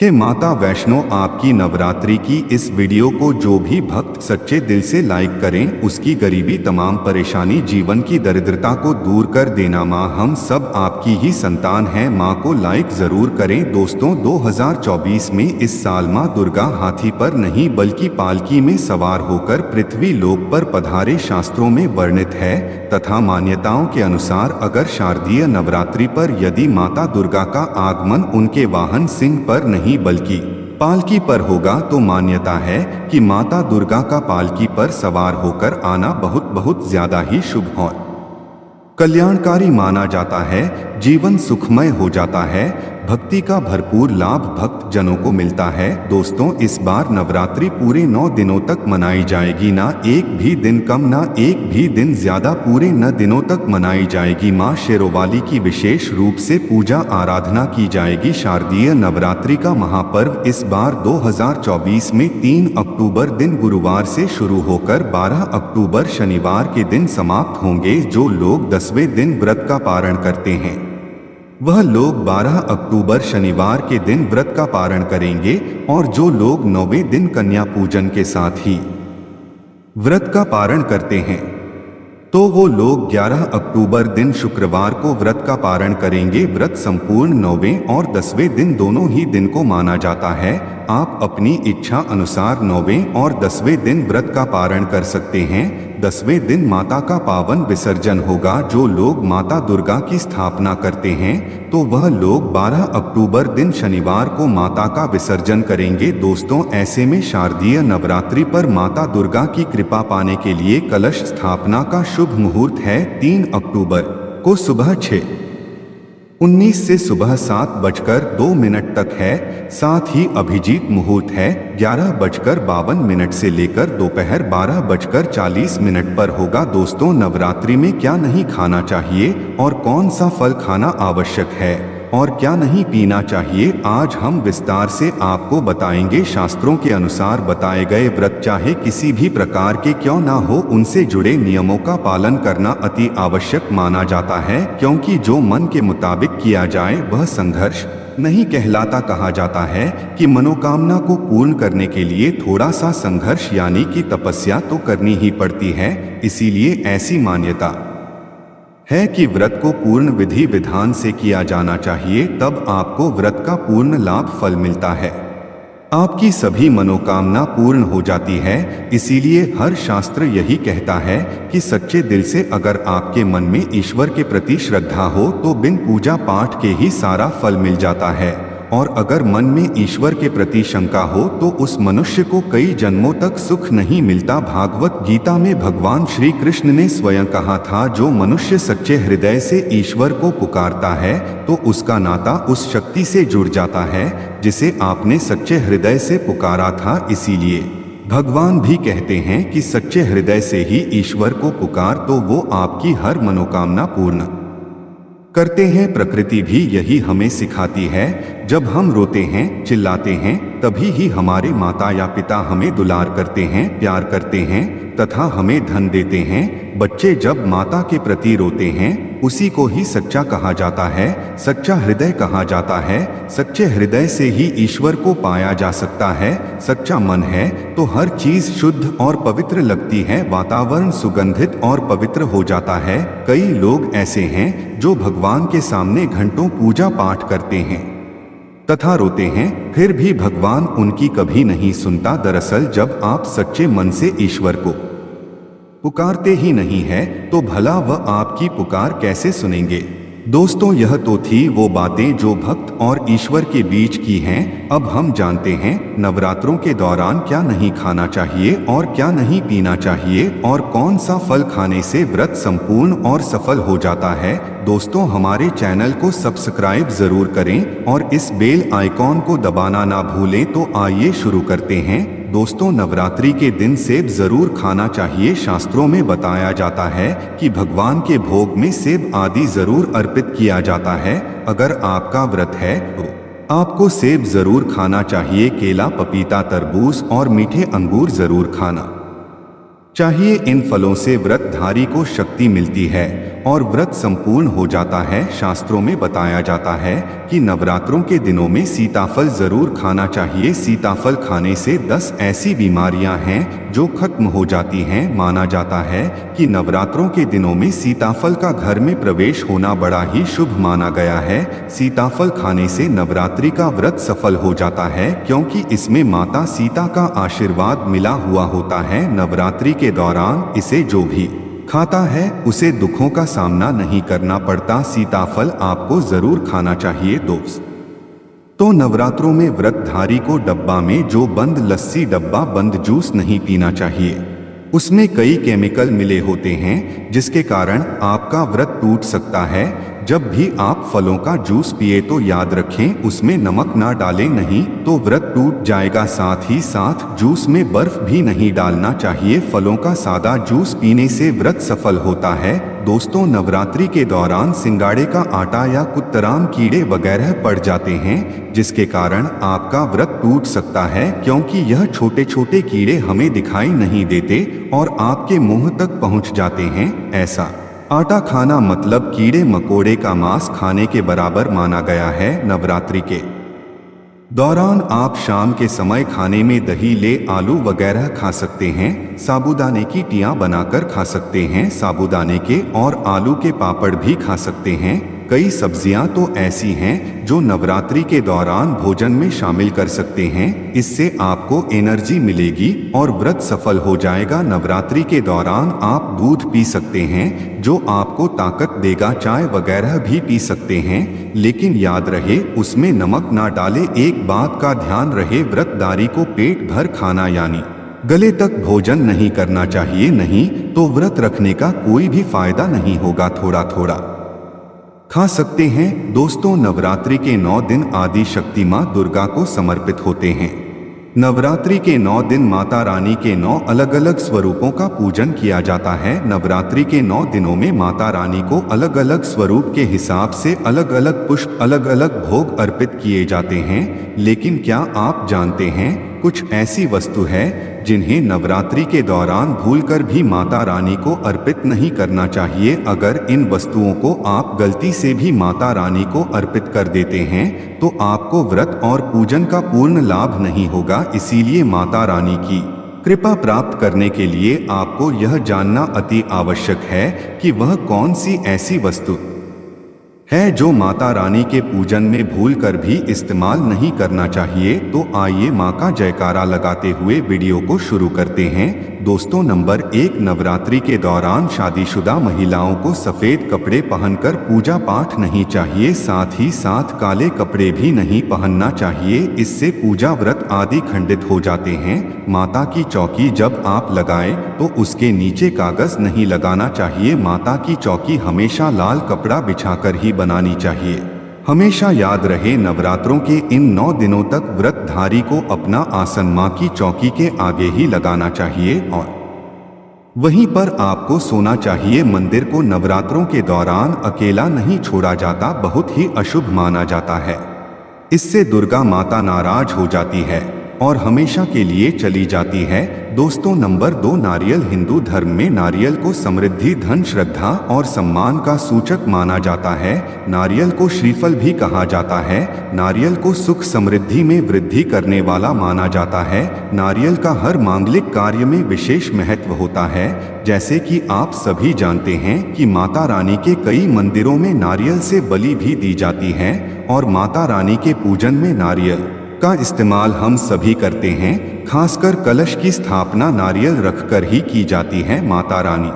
कि माता वैष्णो आपकी नवरात्रि की इस वीडियो को जो भी भक्त सच्चे दिल से लाइक करें उसकी गरीबी तमाम परेशानी जीवन की दरिद्रता को दूर कर देना। माँ हम सब आपकी ही संतान हैं, माँ को लाइक जरूर करें। दोस्तों 2024 में इस साल माँ दुर्गा हाथी पर नहीं बल्कि पालकी में सवार होकर पृथ्वी लोक पर पधारे शास्त्रों में वर्णित है तथा मान्यताओं के अनुसार अगर शारदीय नवरात्रि पर यदि माता दुर्गा का आगमन उनके वाहन सिंह पर नहीं बल्कि पालकी पर होगा तो मान्यता है कि माता दुर्गा का पालकी पर सवार होकर आना बहुत ज्यादा ही शुभ और कल्याणकारी माना जाता है। जीवन सुखमय हो जाता है, भक्ति का भरपूर लाभ भक्त जनों को मिलता है। दोस्तों इस बार नवरात्रि पूरे 9 दिनों तक मनाई जाएगी, ना एक भी दिन कम ना एक भी दिन ज्यादा, पूरे 9 दिनों तक मनाई जाएगी। माँ शेरोवाली की विशेष रूप से पूजा आराधना की जाएगी। शारदीय नवरात्रि का महापर्व इस बार 2024 में 3 अक्टूबर दिन गुरुवार से शुरू होकर 12 अक्टूबर शनिवार के दिन समाप्त होंगे। जो लोग 10वें दिन व्रत का पारण करते हैं वह लोग 12 अक्टूबर शनिवार के दिन व्रत का पारण करेंगे और जो लोग 9वें दिन कन्या पूजन के साथ ही व्रत का पारण करते हैं तो वो लोग 11 अक्टूबर दिन शुक्रवार को व्रत का पारण करेंगे। व्रत संपूर्ण 9वें और 10वें दिन दोनों ही दिन को माना जाता है। आप अपनी इच्छा अनुसार 9वें और 10वें दिन व्रत का पारण कर सकते हैं। 10वें दिन माता का पावन विसर्जन होगा। जो लोग माता दुर्गा की स्थापना करते हैं तो वह लोग 12 अक्टूबर दिन शनिवार को माता का विसर्जन करेंगे। दोस्तों ऐसे में शारदीय नवरात्रि पर माता दुर्गा की कृपा पाने के लिए कलश स्थापना का शुभ मुहूर्त है 3 अक्टूबर को सुबह 6:19 से सुबह 7:02 तक है। साथ ही अभिजीत मुहूर्त है 11:52 से लेकर दोपहर 12:40 पर होगा। दोस्तों नवरात्रि में क्या नहीं खाना चाहिए और कौन सा फल खाना आवश्यक है और क्या नहीं पीना चाहिए, आज हम विस्तार से आपको बताएंगे। शास्त्रों के अनुसार बताए गए व्रत चाहे किसी भी प्रकार के क्यों ना हो उनसे जुड़े नियमों का पालन करना अति आवश्यक माना जाता है, क्योंकि जो मन के मुताबिक किया जाए वह संघर्ष नहीं कहलाता। कहा जाता है कि मनोकामना को पूर्ण करने के लिए थोड़ा सा संघर्ष यानी कि तपस्या तो करनी ही पड़ती है। इसीलिए ऐसी मान्यता है कि व्रत को पूर्ण विधि विधान से किया जाना चाहिए, तब आपको व्रत का पूर्ण लाभ फल मिलता है, आपकी सभी मनोकामना पूर्ण हो जाती है। इसीलिए हर शास्त्र यही कहता है कि सच्चे दिल से अगर आपके मन में ईश्वर के प्रति श्रद्धा हो तो बिन पूजा पाठ के ही सारा फल मिल जाता है, और अगर मन में ईश्वर के प्रति शंका हो तो उस मनुष्य को कई जन्मों तक सुख नहीं मिलता। भागवत गीता में भगवान श्री कृष्ण ने स्वयं कहा था, जो मनुष्य सच्चे हृदय से ईश्वर को पुकारता है तो उसका नाता उस शक्ति से जुड़ जाता है जिसे आपने सच्चे हृदय से पुकारा था। इसीलिए भगवान भी कहते हैं कि सच्चे हृदय से ही ईश्वर को पुकार तो वो आपकी हर मनोकामना पूर्ण करते हैं। प्रकृति भी यही हमें सिखाती है, जब हम रोते हैं चिल्लाते हैं तभी ही हमारे माता या पिता हमें दुलार करते हैं, प्यार करते हैं तथा हमें धन देते हैं। बच्चे जब माता के प्रति रोते हैं उसी को ही सच्चा कहा जाता है, सच्चा हृदय कहा जाता है। सच्चे हृदय से ही ईश्वर को पाया जा सकता है। सच्चा मन है तो हर चीज शुद्ध और पवित्र लगती है, वातावरण सुगंधित और पवित्र हो जाता है। कई लोग ऐसे हैं जो भगवान के सामने घंटों पूजा पाठ करते हैं तथा रोते हैं, फिर भी भगवान उनकी कभी नहीं सुनता। दरअसल जब आप सच्चे मन से ईश्वर को पुकारते ही नहीं है तो भला वह आपकी पुकार कैसे सुनेंगे। दोस्तों यह तो थी वो बातें जो भक्त और ईश्वर के बीच की हैं। अब हम जानते हैं नवरात्रों के दौरान क्या नहीं खाना चाहिए और क्या नहीं पीना चाहिए और कौन सा फल खाने से व्रत संपूर्ण और सफल हो जाता है। दोस्तों हमारे चैनल को सब्सक्राइब जरूर करें और इस बेल आइकॉन को दबाना ना भूलें। तो आइए शुरू करते हैं। दोस्तों नवरात्रि के दिन सेब जरूर खाना चाहिए। शास्त्रों में बताया जाता है कि भगवान के भोग में सेब आदि जरूर अर्पित किया जाता है। अगर आपका व्रत है तो आपको सेब जरूर खाना चाहिए। केला, पपीता, तरबूज और मीठे अंगूर जरूर खाना चाहिए। इन फलों से व्रतधारी को शक्ति मिलती है और व्रत संपूर्ण हो जाता है। शास्त्रों में बताया जाता है कि नवरात्रों के दिनों में सीताफल जरूर खाना चाहिए। सीताफल खाने से 10 ऐसी बीमारियां हैं जो खत्म हो जाती हैं। माना जाता है कि नवरात्रों के दिनों में सीताफल का घर में प्रवेश होना बड़ा ही शुभ माना गया है। सीताफल खाने से नवरात्रि का व्रत सफल हो जाता है, क्योंकि इसमें माता सीता का आशीर्वाद मिला हुआ होता है। नवरात्रि के दौरान इसे जो भी खाता है उसे दुखों का सामना नहीं करना पड़ता। सीताफल आपको जरूर खाना चाहिए दोस्त। तो नवरात्रों में व्रतधारी को डब्बा में जो बंद लस्सी, डब्बा बंद जूस नहीं पीना चाहिए। उसमें कई केमिकल मिले होते हैं जिसके कारण आपका व्रत टूट सकता है। जब भी आप फलों का जूस पिए तो याद रखें उसमें नमक ना डालें, नहीं तो व्रत टूट जाएगा। साथ ही साथ जूस में बर्फ भी नहीं डालना चाहिए। फलों का सादा जूस पीने से व्रत सफल होता है। दोस्तों, नवरात्रि के दौरान सिंगाड़े का आटा या कुत्तराम कीड़े वगैरह पड़ जाते हैं जिसके कारण आपका व्रत टूट सकता है, क्योंकि यह छोटे छोटे कीड़े हमें दिखाई नहीं देते और आपके मुंह तक पहुंच जाते हैं। ऐसा आटा खाना मतलब कीड़े मकोड़े का मांस खाने के बराबर माना गया है। नवरात्रि के दौरान आप शाम के समय खाने में दही, ले, आलू वगैरह खा सकते हैं। साबूदाने की टियां बनाकर खा सकते हैं। साबूदाने के और आलू के पापड़ भी खा सकते हैं। कई सब्जियां तो ऐसी हैं जो नवरात्रि के दौरान भोजन में शामिल कर सकते हैं। इससे आपको एनर्जी मिलेगी और व्रत सफल हो जाएगा। नवरात्रि के दौरान आप दूध पी सकते हैं जो आपको ताकत देगा। चाय वगैरह भी पी सकते हैं, लेकिन याद रहे उसमें नमक ना डालें। एक बात का ध्यान रहे, व्रतधारी को पेट भर खाना यानी गले तक भोजन नहीं करना चाहिए, नहीं तो व्रत रखने का कोई भी फायदा नहीं होगा। थोड़ा थोड़ा खा सकते हैं। दोस्तों, नवरात्रि के 9 दिन आदि शक्ति मां दुर्गा को समर्पित होते हैं। नवरात्रि के 9 दिन माता रानी के 9 अलग अलग स्वरूपों का पूजन किया जाता है। नवरात्रि के 9 दिनों में माता रानी को अलग अलग स्वरूप के हिसाब से अलग अलग पुष्प, अलग अलग भोग अर्पित किए जाते हैं। लेकिन क्या आप जानते हैं कुछ ऐसी वस्तु है जिन्हें नवरात्रि के दौरान भूलकर भी माता रानी को अर्पित नहीं करना चाहिए। अगर इन वस्तुओं को आप गलती से भी माता रानी को अर्पित कर देते हैं तो आपको व्रत और पूजन का पूर्ण लाभ नहीं होगा। इसीलिए माता रानी की कृपा प्राप्त करने के लिए आपको यह जानना अति आवश्यक है कि वह कौन सी ऐसी वस्तु है जो माता रानी के पूजन में भूलकर भी इस्तेमाल नहीं करना चाहिए। तो आइए मां का जयकारा लगाते हुए वीडियो को शुरू करते हैं। दोस्तों, नंबर 1, नवरात्रि के दौरान शादीशुदा महिलाओं को सफेद कपड़े पहनकर पूजा पाठ नहीं चाहिए। साथ ही साथ काले कपड़े भी नहीं पहनना चाहिए, इससे पूजा व्रत आदि खंडित हो जाते हैं। माता की चौकी जब आप लगाएं तो उसके नीचे कागज नहीं लगाना चाहिए। माता की चौकी हमेशा लाल कपड़ा बिछाकर ही बनानी चाहिए। हमेशा याद रहे, नवरात्रों के इन 9 दिनों तक व्रतधारी को अपना आसन मां की चौकी के आगे ही लगाना चाहिए और वहीं पर आपको सोना चाहिए। मंदिर को नवरात्रों के दौरान अकेला नहीं छोड़ा जाता, बहुत ही अशुभ माना जाता है। इससे दुर्गा माता नाराज हो जाती है और हमेशा के लिए चली जाती है। दोस्तों, नंबर 2, नारियल। हिंदू धर्म में नारियल को समृद्धि, धन, श्रद्धा और सम्मान का सूचक माना जाता है। नारियल को श्रीफल भी कहा जाता है। नारियल को सुख समृद्धि में वृद्धि करने वाला माना जाता है। नारियल का हर मांगलिक कार्य में विशेष महत्व होता है। जैसे कि आप सभी जानते हैं कि माता रानी के कई मंदिरों में नारियल से बलि भी दी जाती है और माता रानी के पूजन में नारियल का इस्तेमाल हम सभी करते हैं। खासकर कलश की स्थापना नारियल रखकर ही की जाती है। माता रानी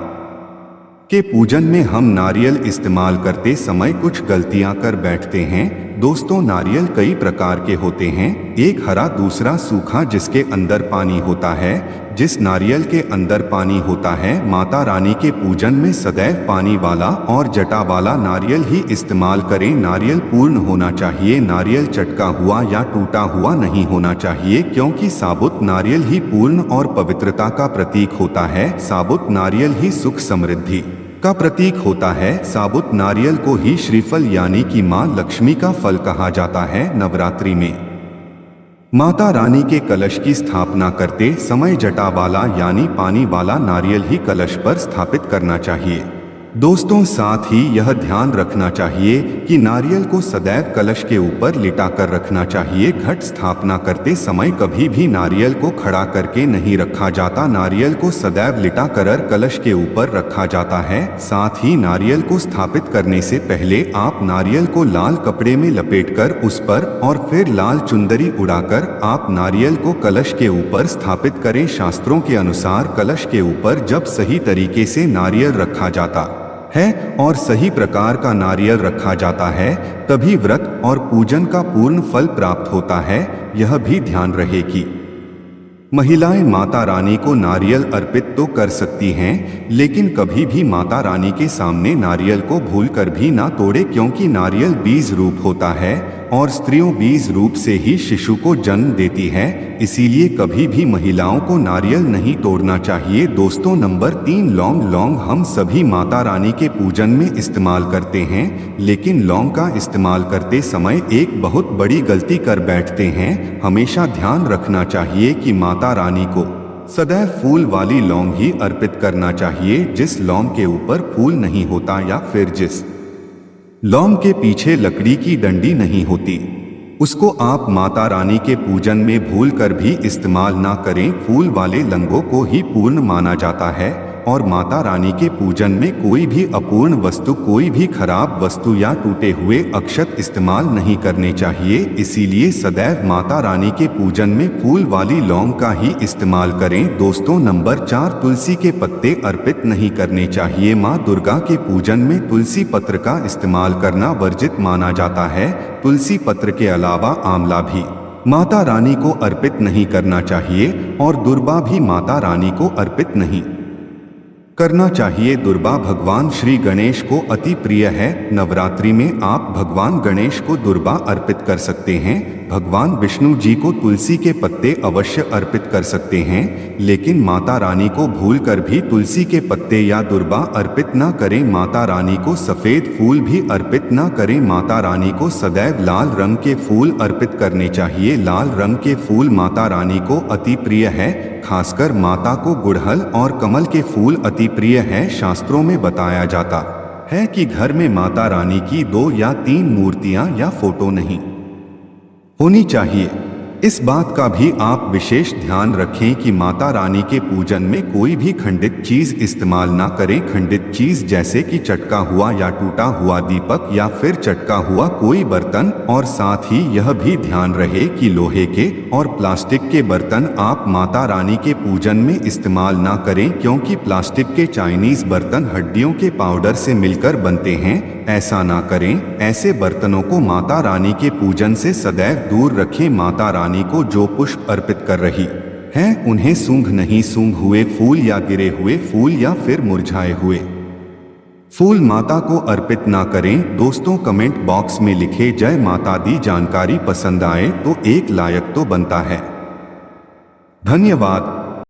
के पूजन में हम नारियल इस्तेमाल करते समय कुछ गलतियां कर बैठते हैं। दोस्तों, नारियल कई प्रकार के होते हैं, एक हरा, दूसरा सूखा जिसके अंदर पानी होता है। जिस नारियल के अंदर पानी होता है, माता रानी के पूजन में सदैव पानी वाला और जटा वाला नारियल ही इस्तेमाल करें। नारियल पूर्ण होना चाहिए, नारियल चटका हुआ या टूटा हुआ नहीं होना चाहिए, क्योंकि साबुत नारियल ही पूर्ण और पवित्रता का प्रतीक होता है। साबुत नारियल ही सुख समृद्धि का प्रतीक होता है। साबुत नारियल को ही श्रीफल यानी कि मां लक्ष्मी का फल कहा जाता है। नवरात्रि में माता रानी के कलश की स्थापना करते समय जटा वाला यानी पानी वाला नारियल ही कलश पर स्थापित करना चाहिए। दोस्तों, साथ ही यह ध्यान रखना चाहिए कि नारियल को सदैव कलश के ऊपर लिटा कर रखना चाहिए। घट स्थापना करते समय कभी भी नारियल को खड़ा करके नहीं रखा जाता, नारियल को सदैव लिटा कर कलश के ऊपर रखा जाता है। साथ ही नारियल को स्थापित करने से पहले आप नारियल को लाल कपड़े में लपेटकर उस पर और फिर लाल चुंदरी उड़ाकर आप नारियल को कलश के ऊपर स्थापित करें। शास्त्रों के अनुसार कलश के ऊपर जब सही तरीके से नारियल रखा जाता है और सही प्रकार का नारियल रखा जाता है तभी व्रत और पूजन का पूर्ण फल प्राप्त होता है। यह भी ध्यान रहे कि महिलाएं माता रानी को नारियल अर्पित तो कर सकती हैं, लेकिन कभी भी माता रानी के सामने नारियल को भूलकर भी ना तोड़े, क्योंकि नारियल बीज रूप होता है और स्त्रियों बीज रूप से ही शिशु को जन्म देती है। इसीलिए कभी भी महिलाओं को नारियल नहीं तोड़ना चाहिए। दोस्तों, नंबर 3, लौंग। लौंग हम सभी माता रानी के पूजन में इस्तेमाल करते हैं, लेकिन लौंग का इस्तेमाल करते समय एक बहुत बड़ी गलती कर बैठते हैं। हमेशा ध्यान रखना चाहिए कि माता रानी को सदैव फूल वाली लौंग ही अर्पित करना चाहिए। जिस लौंग के ऊपर फूल नहीं होता या फिर जिस लौंग के पीछे लकड़ी की डंडी नहीं होती, उसको आप माता रानी के पूजन में भूल कर भी इस्तेमाल ना करें। फूल वाले लौंगों को ही पूर्ण माना जाता है और माता रानी के पूजन में कोई भी अपूर्ण वस्तु, कोई भी खराब वस्तु या टूटे हुए अक्षत इस्तेमाल नहीं करने चाहिए। इसीलिए सदैव माता रानी के पूजन में फूल वाली लौंग का ही इस्तेमाल करें। दोस्तों, नंबर 4, तुलसी के पत्ते अर्पित नहीं करने चाहिए। माँ दुर्गा के पूजन में तुलसी पत्र का इस्तेमाल करना वर्जित माना जाता है। तुलसी पत्र के अलावा आंवला भी माता रानी को अर्पित नहीं करना चाहिए और दुर्बा भी माता रानी को अर्पित नहीं करना चाहिए। दुर्बा भगवान श्री गणेश को अति प्रिय है। नवरात्रि में आप भगवान गणेश को दुर्बा अर्पित कर सकते हैं। भगवान विष्णु जी को तुलसी के पत्ते अवश्य अर्पित कर सकते हैं, लेकिन माता रानी को भूलकर भी तुलसी के पत्ते या दुर्बा अर्पित ना करें। माता रानी को सफेद फूल भी अर्पित ना करें। माता रानी को सदैव लाल रंग के फूल अर्पित करने चाहिए। लाल रंग के फूल माता रानी को अति प्रिय है। खासकर माता को गुड़हल और कमल के फूल अति प्रिय है। शास्त्रों में बताया जाता है कि घर में माता रानी की 2 या 3 मूर्तियां या फोटो नहीं होनी चाहिए। इस बात का भी आप विशेष ध्यान रखें कि माता रानी के पूजन में कोई भी खंडित चीज इस्तेमाल ना करें। खंडित चीज जैसे कि चटका हुआ या टूटा हुआ दीपक या फिर चटका हुआ कोई बर्तन, और साथ ही यह भी ध्यान रहे कि लोहे के और प्लास्टिक के बर्तन आप माता रानी के पूजन में इस्तेमाल ना करें, क्योंकि प्लास्टिक के चाइनीज बर्तन हड्डियों के पाउडर से मिलकर बनते हैं। ऐसा ना करें। ऐसे बर्तनों को माता रानी के पूजन से सदैव दूर रखें। माता रानी को जो पुष्प अर्पित कर रही हैं, उन्हें सूंघ नहीं, सूंघ हुए फूल या गिरे हुए फूल या फिर मुरझाए हुए फूल माता को अर्पित ना करें। दोस्तों, कमेंट बॉक्स में लिखे जय माता दी। जानकारी पसंद आए तो एक लाइक तो बनता है। धन्यवाद।